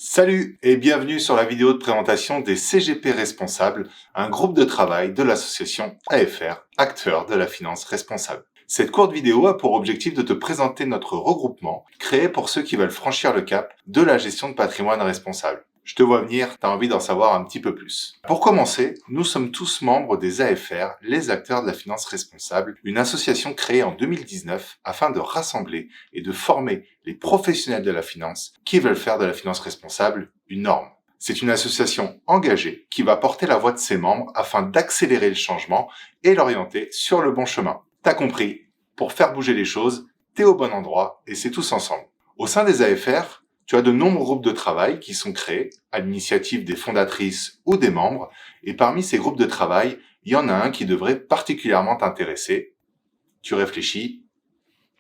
Salut et bienvenue sur la vidéo de présentation des CGP Responsables, un groupe de travail de l'association AFR, acteurs de la finance responsable. Cette courte vidéo a pour objectif de te présenter notre regroupement créé pour ceux qui veulent franchir le cap de la gestion de patrimoine responsable. Je te vois venir, t'as envie d'en savoir un petit peu plus. Pour commencer, nous sommes tous membres des AFR, les acteurs de la finance responsable, une association créée en 2019 afin de rassembler et de former les professionnels de la finance qui veulent faire de la finance responsable une norme. C'est une association engagée qui va porter la voix de ses membres afin d'accélérer le changement et l'orienter sur le bon chemin. T'as compris, pour faire bouger les choses, t'es au bon endroit et c'est tous ensemble. Au sein des AFR, tu as de nombreux groupes de travail qui sont créés à l'initiative des fondatrices ou des membres, et parmi ces groupes de travail, il y en a un qui devrait particulièrement t'intéresser. Tu réfléchis,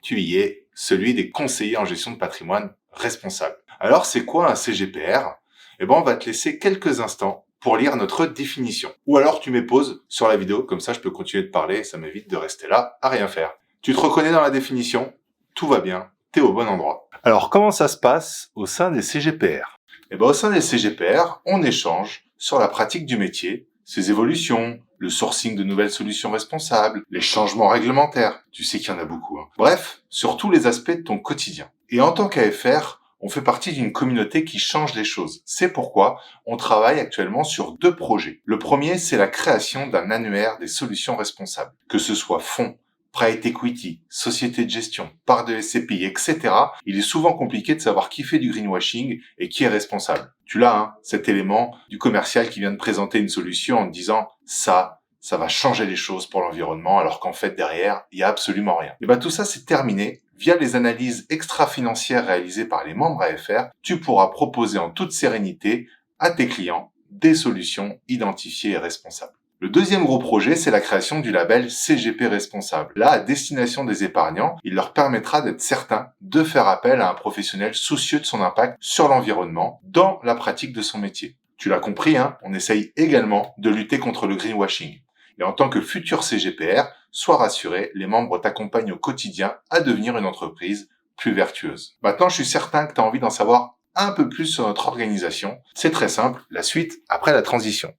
tu y es, celui des conseillers en gestion de patrimoine responsable. Alors c'est quoi un CGPR ? On va te laisser quelques instants pour lire notre définition. Ou alors tu mets pause sur la vidéo, comme ça je peux continuer de parler, ça m'évite de rester là à rien faire. Tu te reconnais dans la définition ? Tout va bien, t'es au bon endroit. Alors, comment ça se passe au sein des CGPR ? Au sein des CGPR, on échange sur la pratique du métier, ses évolutions, le sourcing de nouvelles solutions responsables, les changements réglementaires. Tu sais qu'il y en a beaucoup. Bref, sur tous les aspects de ton quotidien. Et en tant qu'AFR, on fait partie d'une communauté qui change les choses. C'est pourquoi on travaille actuellement sur 2 projets. Le premier, c'est la création d'un annuaire des solutions responsables, que ce soit fonds, private equity, société de gestion, part de SCPI, etc. Il est souvent compliqué de savoir qui fait du greenwashing et qui est responsable. Tu l'as, cet élément du commercial qui vient de présenter une solution en te disant ça va changer les choses pour l'environnement, alors qu'en fait derrière, il y a absolument rien. Tout ça c'est terminé. Via les analyses extra-financières réalisées par les membres AFR, tu pourras proposer en toute sérénité à tes clients des solutions identifiées et responsables. Le deuxième gros projet, c'est la création du label CGP Responsable. Là, à destination des épargnants, il leur permettra d'être certains de faire appel à un professionnel soucieux de son impact sur l'environnement dans la pratique de son métier. Tu l'as compris, on essaye également de lutter contre le greenwashing. Et en tant que futur CGPR, sois rassuré, les membres t'accompagnent au quotidien à devenir une entreprise plus vertueuse. Maintenant, je suis certain que tu as envie d'en savoir un peu plus sur notre organisation. C'est très simple, la suite après la transition.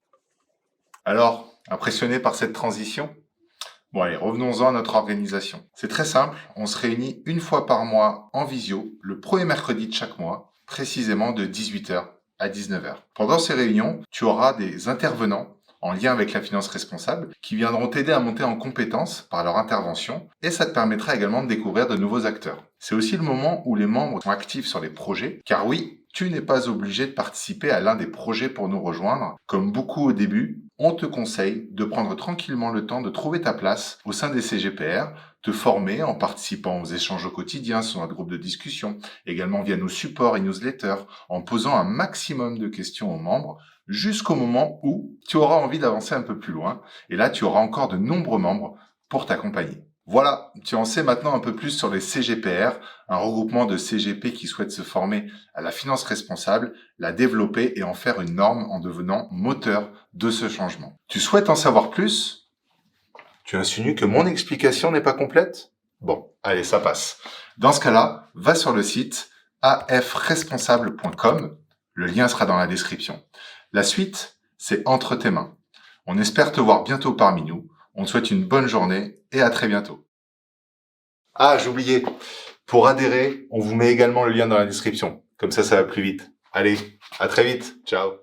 Alors, impressionné par cette transition ? Bon allez, revenons-en à notre organisation. C'est très simple, on se réunit une fois par mois en visio, le premier mercredi de chaque mois, précisément de 18h à 19h. Pendant ces réunions, tu auras des intervenants en lien avec la finance responsable qui viendront t'aider à monter en compétences par leur intervention et ça te permettra également de découvrir de nouveaux acteurs. C'est aussi le moment où les membres sont actifs sur les projets, car oui, tu n'es pas obligé de participer à l'un des projets pour nous rejoindre. Comme beaucoup au début, on te conseille de prendre tranquillement le temps de trouver ta place au sein des CGPR, te former en participant aux échanges au quotidien sur notre groupe de discussion, également via nos supports et newsletters, en posant un maximum de questions aux membres, jusqu'au moment où tu auras envie d'avancer un peu plus loin. Et là, tu auras encore de nombreux membres pour t'accompagner. Voilà, tu en sais maintenant un peu plus sur les CGPR, un regroupement de CGP qui souhaitent se former à la finance responsable, la développer et en faire une norme en devenant moteur de ce changement. Tu souhaites en savoir plus ? Tu insinues que mon explication n'est pas complète ? Bon, allez, ça passe. Dans ce cas-là, va sur le site afresponsable.com. Le lien sera dans la description. La suite, c'est entre tes mains. On espère te voir bientôt parmi nous. On te souhaite une bonne journée et à très bientôt. Ah, j'oubliais. Pour adhérer, on vous met également le lien dans la description. Comme ça va plus vite. Allez, à très vite. Ciao.